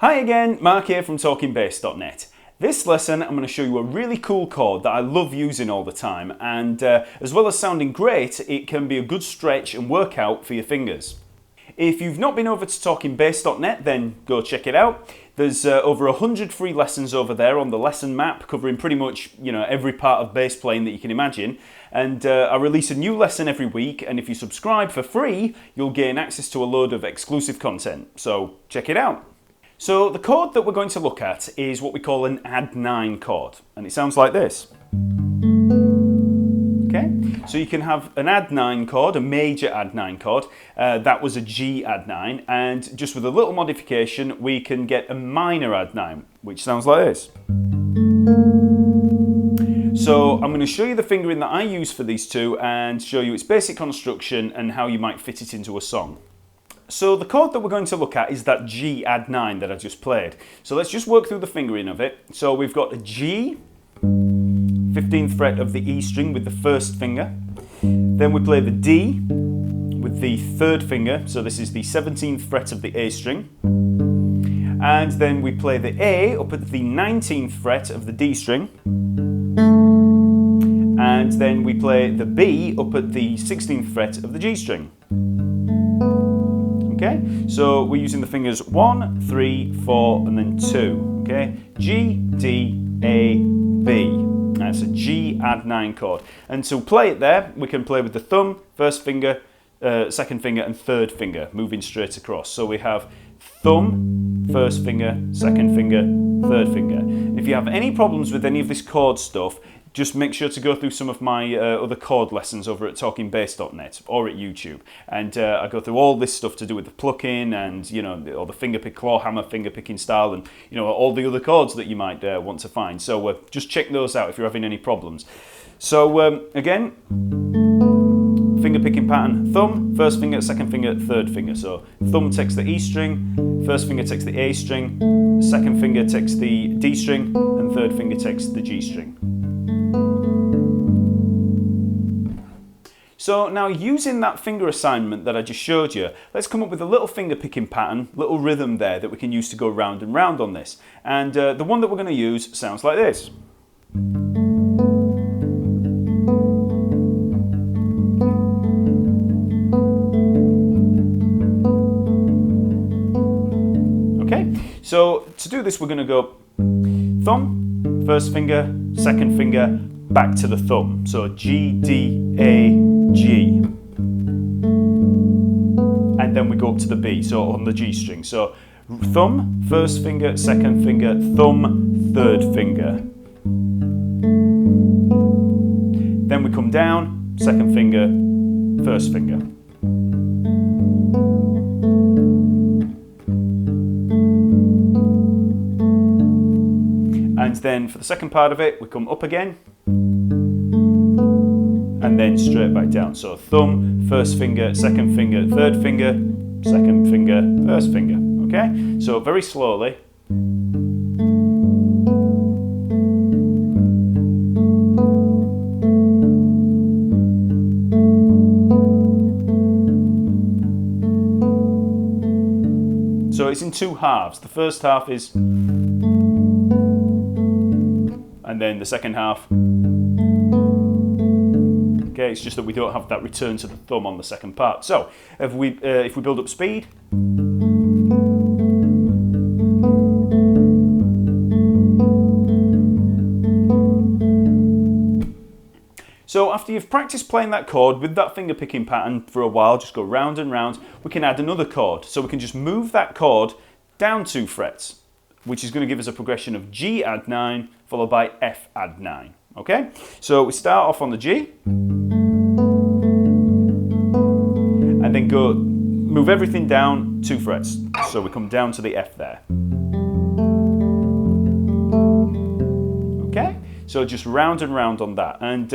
Hi again, Mark here from TalkingBass.net. This lesson I'm going to show you a really cool chord that I love using all the time, and as well as sounding great, it can be a good stretch and workout for your fingers. If you've not been over to TalkingBass.net, then go check it out. There's over 100 free lessons over there on the lesson map, covering pretty much every part of bass playing that you can imagine. And I release a new lesson every week, and if you subscribe for free, you'll gain access to a load of exclusive content. So check it out. So the chord that we're going to look at is what we call an add 9 chord, and it sounds like this. Okay, so you can have an add 9 chord, a major add 9 chord. That was a G add 9, and just with a little modification, we can get a minor add 9, which sounds like this. So I'm going to show you the fingering that I use for these two and show you its basic construction and how you might fit it into a song. So the chord that we're going to look at is that G add 9 that I just played. So let's just work through the fingering of it. So we've got a G, 15th fret of the E string with the first finger. Then we play the D with the third finger. So this is the 17th fret of the A string. And then we play the A up at the 19th fret of the D string. And then we play the B up at the 16th fret of the G string. Okay, so we're using the fingers 1, 3, 4, and then 2. Okay, G, D, A, B. That's a G add 9 chord. And to play it there, we can play with the thumb, first finger, second finger, and third finger, moving straight across. So we have thumb, first finger, second finger, third finger. If you have any problems with any of this chord stuff, just make sure to go through some of my other chord lessons over at TalkingBass.net or at YouTube. And I go through all this stuff to do with the plucking and, or the fingerpick, claw hammer fingerpicking style and, all the other chords that you might want to find. So just check those out if you're having any problems. So again, fingerpicking pattern, thumb, first finger, second finger, third finger. So thumb takes the E string, first finger takes the A string, second finger takes the D string, and third finger takes the G string. So now using that finger assignment that I just showed you, let's come up with a little finger picking pattern, little rhythm there that we can use to go round and round on this. And the one that we're going to use sounds like this. Okay, so to do this we're going to go thumb, first finger, second finger, back to the thumb. So G, D, A, G. And then we go up to the B, so on the G string. So thumb, first finger, second finger, thumb, third finger. Then we come down, second finger, first finger. And then for the second part of it, we come up again. And then straight back down. So thumb, first finger, second finger, third finger, second finger, first finger. Okay? So very slowly. So it's in two halves. The first half is, and then the second half. Okay, it's just that we don't have that return to the thumb on the second part. So if we build up speed, so after you've practiced playing that chord with that finger picking pattern for a while, just go round and round, we can add another chord. So we can just move that chord down 2 frets, which is going to give us a progression of G add 9 followed by F add 9. Okay, so we start off on the G. And then move everything down 2 frets. So we come down to the F there. Okay, so just round and round on that. And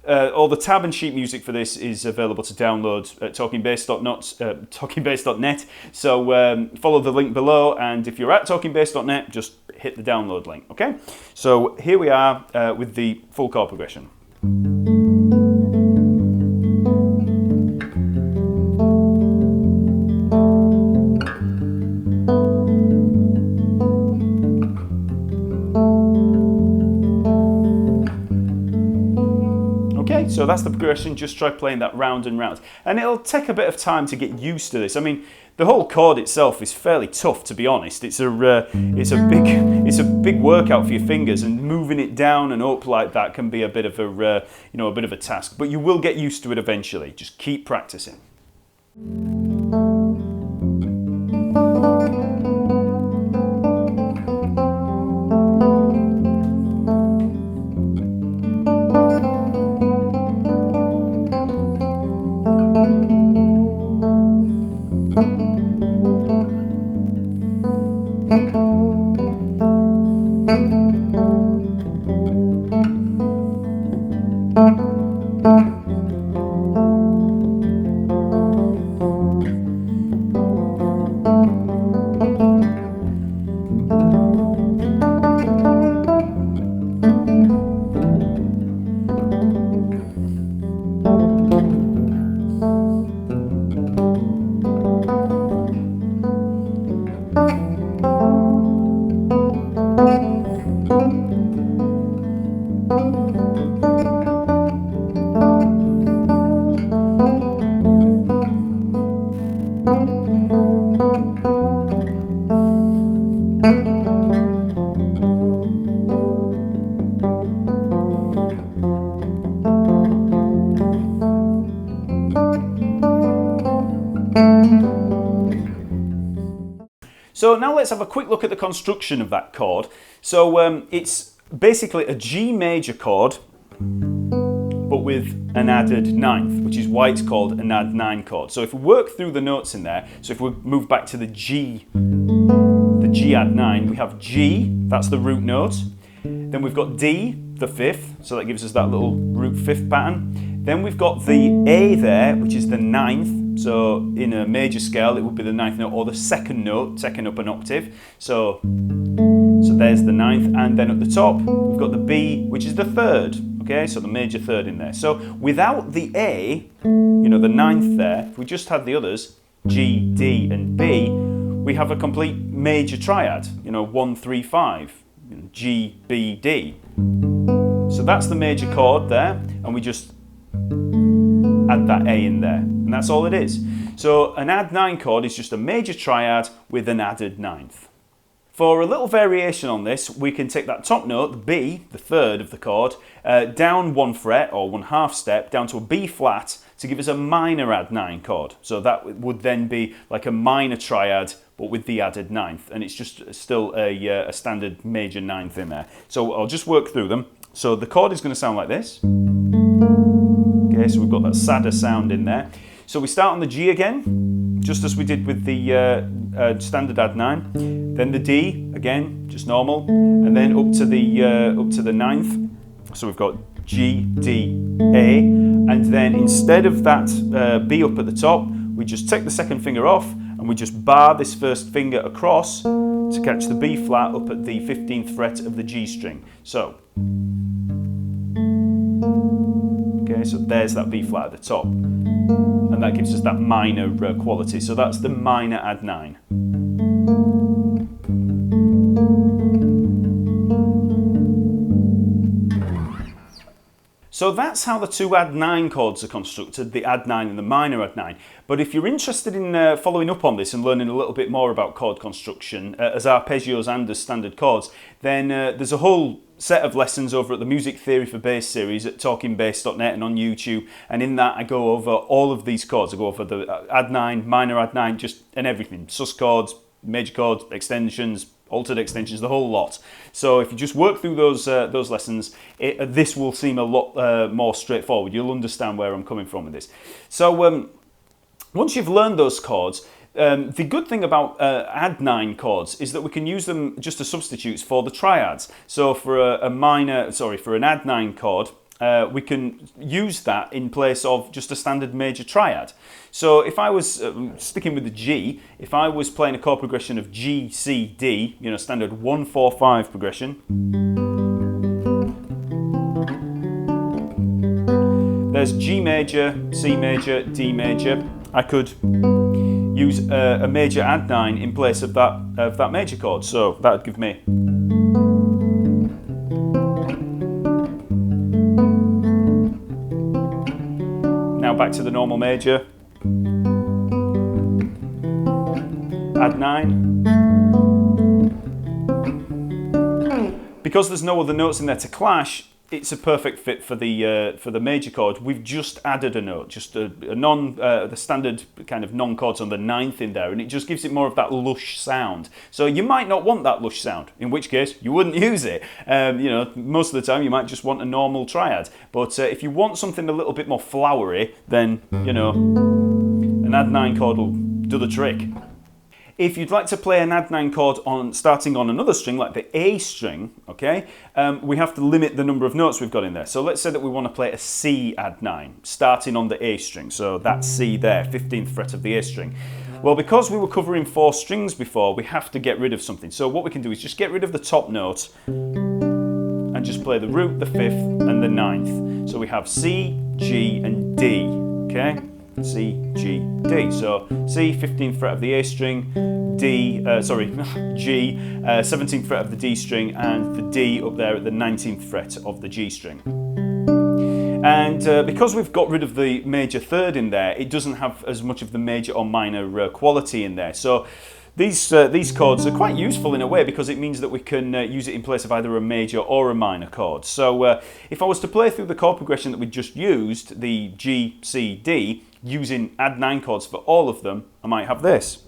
all the tab and sheet music for this is available to download at TalkingBass.net. So follow the link below, and if you're at TalkingBass.net, just hit the download link. Okay, so here we are with the full chord progression. Okay, so that's the progression. Just try playing that round and round. And it'll take a bit of time to get used to this. I mean, the whole chord itself is fairly tough, to be honest. It's a big workout for your fingers, and moving it down and up like that can be a bit of a task. But you will get used to it eventually. Just keep practicing. So now let's have a quick look at the construction of that chord. So it's basically a G major chord, but with an added ninth, which is why it's called an add 9 chord. So if we work through the notes in there, so if we move back to the G add 9, we have G, that's the root note. Then we've got D, the fifth, so that gives us that little root fifth pattern. Then we've got the A there, which is the ninth. So in a major scale, it would be the ninth note or the second note, taken up an octave. So there's the ninth, and then at the top we've got the B, which is the third. Okay, so the major third in there. So without the A, the ninth there, if we just had the others, G, D, and B, we have a complete major triad. 1, 3, 5, G, B, D. So that's the major chord there, and we just add that A in there, and that's all it is. So an add 9 chord is just a major triad with an added ninth. For a little variation on this, we can take that top note, the B, the third of the chord, down 1 fret or 1/2 step down to a B flat to give us a minor add 9 chord. So that would then be like a minor triad but with the added ninth, and it's just still a standard major ninth in there. So I'll just work through them. So the chord is going to sound like this. Okay, so we've got that sadder sound in there. So we start on the G again, just as we did with the standard add 9. Then the D again, just normal, and then up to the ninth. So we've got G, D, A, and then instead of that B up at the top, we just take the second finger off and we just bar this first finger across to catch the B flat up at the 15th fret of the G string. So. Okay, so there's that B flat at the top, and that gives us that minor quality. So that's the minor add 9. So that's how the two add 9 chords are constructed, the add 9 and the minor add 9. But if you're interested in following up on this and learning a little bit more about chord construction as arpeggios and as standard chords, then there's a whole set of lessons over at the Music Theory for Bass series at TalkingBass.net and on YouTube, and in that I go over all of these chords. I go over the add 9, minor add 9, and everything, sus chords, major chords, extensions, altered extensions, the whole lot. So if you just work through those lessons, this will seem a lot more straightforward. You'll understand where I'm coming from with this. So once you've learned those chords, the good thing about add 9 chords is that we can use them just as substitutes for the triads. So for for an add 9 chord, we can use that in place of just a standard major triad. So if I was sticking with the G, if I was playing a chord progression of G, C, D, standard 1, 4, 5 progression. There's G major, C major, D major. I could use a major add 9 in place of that major chord. So that would give me. Now back to the normal major. Add 9. Because there's no other notes in there to clash, it's a perfect fit for the major chord. We've just added a note, just the standard kind of non-chords on the 9th in there, and it just gives it more of that lush sound. So you might not want that lush sound, in which case you wouldn't use it. You know, most of the time you might just want a normal triad. But if you want something a little bit more flowery, then, you know, an add 9 chord will do the trick. If you'd like to play an add 9 chord starting on another string, like the A string, okay, we have to limit the number of notes we've got in there. So let's say that we want to play a C add 9, starting on the A string. So that's C there, 15th fret of the A string. Well, because we were covering 4 strings before, we have to get rid of something. So what we can do is just get rid of the top note and just play the root, the 5th, and the 9th. So we have C, G, and D, okay? C, G, D. So C, 15th fret of the A string, G, 17th fret of the D string, and the D up there at the 19th fret of the G string. And because we've got rid of the major third in there, it doesn't have as much of the major or minor quality in there. So these chords are quite useful in a way because it means that we can use it in place of either a major or a minor chord. So if I was to play through the chord progression that we just used, the G, C, D, using add 9 chords for all of them, I might have this.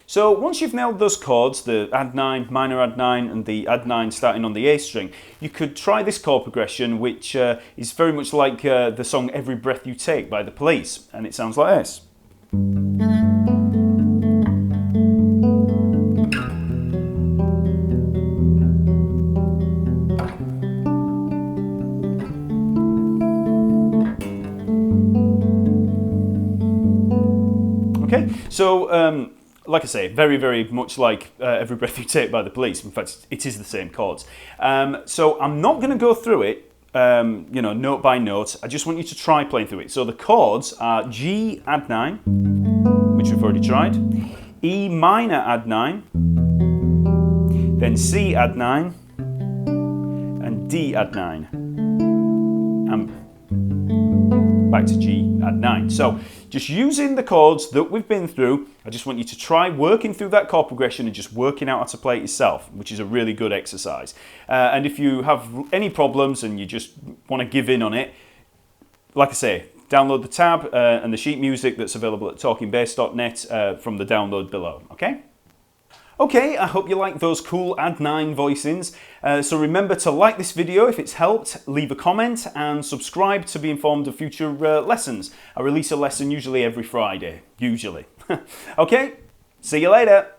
So once you've nailed those chords, the add 9, minor add 9, and the add 9 starting on the A string, you could try this chord progression, which is very much like the song Every Breath You Take by The Police, and it sounds like this. Okay, so like I say, very, very much like Every Breath You Take by The Police. In fact, it is the same chords. So I'm not going to go through it, you know, note by note. I just want you to try playing through it. So the chords are G add 9, which we've already tried, E minor add 9, then C add 9, and D add 9, and back to G add 9. So just using the chords that we've been through, I just want you to try working through that chord progression and just working out how to play it yourself, which is a really good exercise. And if you have any problems and you just want to give in on it, like I say, download the tab and the sheet music that's available at TalkingBass.net from the download below, okay? Okay, I hope you like those cool add 9 voicings. So remember to like this video if it's helped, leave a comment, and subscribe to be informed of future lessons. I release a lesson usually every Friday, usually. Okay, see you later.